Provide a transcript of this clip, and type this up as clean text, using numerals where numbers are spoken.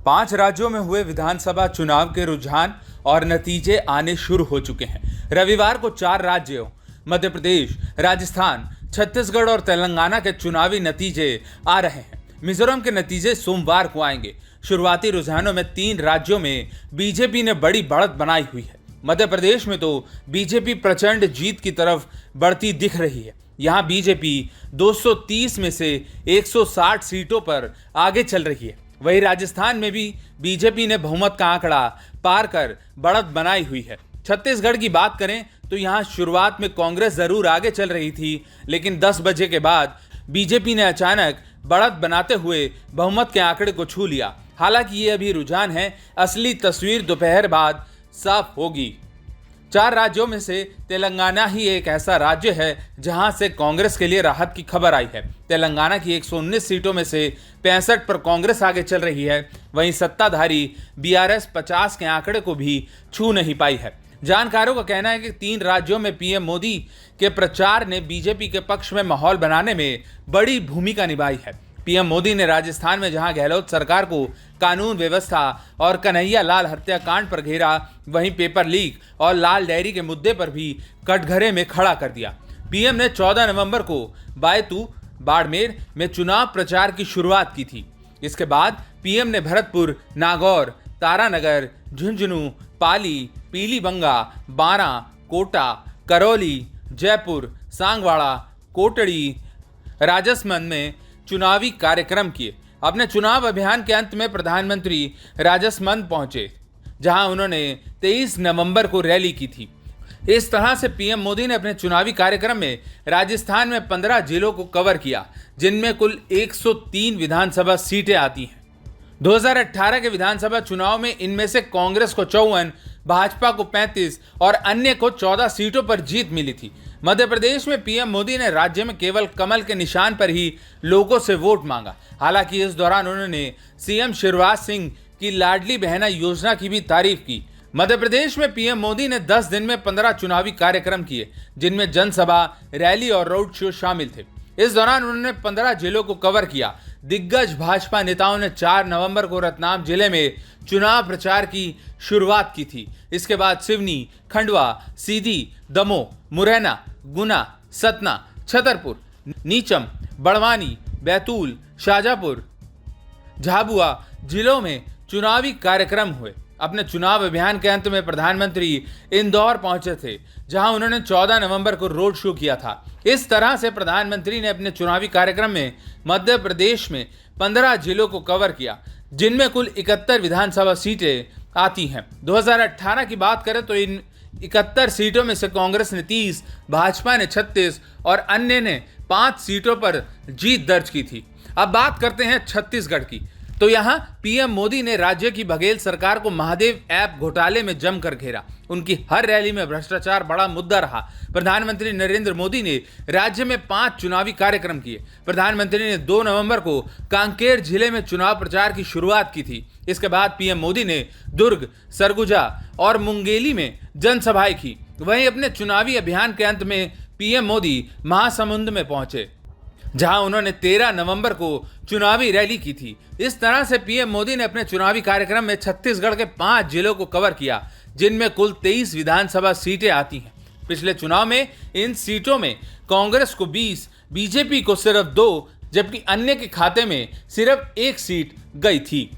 5 राज्यों में हुए विधानसभा चुनाव के रुझान और नतीजे आने शुरू हो चुके हैं। रविवार को 4 राज्यों मध्य प्रदेश, राजस्थान, छत्तीसगढ़ और तेलंगाना के चुनावी नतीजे आ रहे हैं। मिजोरम के नतीजे सोमवार को आएंगे। शुरुआती रुझानों में 3 राज्यों में बीजेपी ने बड़ी बढ़त बनाई हुई है। मध्य प्रदेश में तो बीजेपी प्रचंड जीत की तरफ बढ़ती दिख रही है। यहां बीजेपी 230 में से 160 सीटों पर आगे चल रही है। वहीं राजस्थान में भी बीजेपी ने बहुमत का आंकड़ा पार कर बढ़त बनाई हुई है। छत्तीसगढ़ की बात करें तो यहां शुरुआत में कांग्रेस जरूर आगे चल रही थी, लेकिन 10 बजे के बाद बीजेपी ने अचानक बढ़त बनाते हुए बहुमत के आंकड़े को छू लिया। हालांकि ये अभी रुझान है, असली तस्वीर दोपहर बाद साफ होगी। 4 राज्यों में से तेलंगाना ही एक ऐसा राज्य है जहां से कांग्रेस के लिए राहत की खबर आई है। तेलंगाना की 119 सीटों में से 65 पर कांग्रेस आगे चल रही है। वहीं सत्ताधारी बीआरएस 50 के आंकड़े को भी छू नहीं पाई है। जानकारों का कहना है कि 3 राज्यों में पीएम मोदी के प्रचार ने बीजेपी के पक्ष में माहौल बनाने में बड़ी भूमिका निभाई है। पीएम मोदी ने राजस्थान में जहां गहलोत सरकार को कानून व्यवस्था और कन्हैया लाल हत्याकांड पर घेरा, वहीं पेपर लीक और लाल डायरी के मुद्दे पर भी कटघरे में खड़ा कर दिया। पीएम ने 14 नवंबर को बायतू, बाड़मेर में चुनाव प्रचार की शुरुआत की थी। इसके बाद पीएम ने भरतपुर, नागौर, तारानगर, झुंझुनू, पाली, पीलीबंगा, बारां, कोटा, करौली, जयपुर, सांगवाड़ा, कोटड़ी, राजसमंद में चुनावी कार्यक्रम किए। अपने चुनाव अभियान के अंत में प्रधानमंत्री राजसमंद पहुंचे, जहां उन्होंने 23 नवंबर को रैली की थी। इस तरह से पीएम मोदी ने अपने चुनावी कार्यक्रम में राजस्थान में 15 जिलों को कवर किया, जिनमें कुल 103 विधानसभा सीटें आती हैं। 2018 के विधानसभा चुनाव में इनमें से कांग्रेस को 54, भाजपा को 35 और अन्य को 14 सीटों पर जीत मिली थी। मध्य प्रदेश में पीएम मोदी ने राज्य में केवल कमल के निशान पर ही लोगों से वोट मांगा। हालांकि इस दौरान उन्होंने सीएम शिवराज सिंह की लाडली बहना योजना की भी तारीफ की। मध्य प्रदेश में पीएम मोदी ने 10 दिन में 15 चुनावी कार्यक्रम किए, जिनमें जनसभा, रैली और रोड शो शामिल थे। इस दौरान उन्होंने 15 जिलों को कवर किया। दिग्गज भाजपा नेताओं ने 4 नवंबर को रतलाम जिले में चुनाव प्रचार की शुरुआत की थी। इसके बाद सिवनी, खंडवा, सीधी, दमोह, मुरैना, गुना, सतना, छतरपुर, नीचम, बड़वानी, बैतूल, शाजापुर, झाबुआ जिलों में चुनावी कार्यक्रम हुए। अपने चुनाव अभियान के अंत में प्रधानमंत्री इंदौर पहुंचे थे, जहां उन्होंने 14 नवंबर को रोड शो किया था। इस तरह से प्रधानमंत्री ने अपने चुनावी कार्यक्रम में मध्य प्रदेश में 15 जिलों को कवर किया, जिनमें कुल 71 विधानसभा सीटें आती हैं। 2018 की बात करें तो इन 71 सीटों में से कांग्रेस ने 30, भाजपा ने 36 और अन्य ने 5 सीटों पर जीत दर्ज की थी। अब बात करते हैं छत्तीसगढ़ की। तो यहां पीएम मोदी ने राज्य की बघेल सरकार को महादेव ऐप घोटाले में जमकर घेरा। उनकी हर रैली में भ्रष्टाचार बड़ा मुद्दा रहा। प्रधानमंत्री नरेंद्र मोदी ने राज्य में 5 चुनावी कार्यक्रम किए। प्रधानमंत्री ने 2 नवंबर को कांकेर जिले में चुनाव प्रचार की शुरुआत की थी। इसके बाद पीएम मोदी ने दुर्ग, सरगुजा और मुंगेली में जनसभाएं की। वहीं अपने चुनावी अभियान के अंत में पीएम मोदी महासमुंद में पहुंचे, जहां उन्होंने 13 नवंबर को चुनावी रैली की थी। इस तरह से पीएम मोदी ने अपने चुनावी कार्यक्रम में छत्तीसगढ़ के 5 जिलों को कवर किया, जिनमें कुल 23 विधानसभा सीटें आती हैं। पिछले चुनाव में इन सीटों में कांग्रेस को 20, बीजेपी को सिर्फ 2, जबकि अन्य के खाते में सिर्फ 1 सीट गई थी।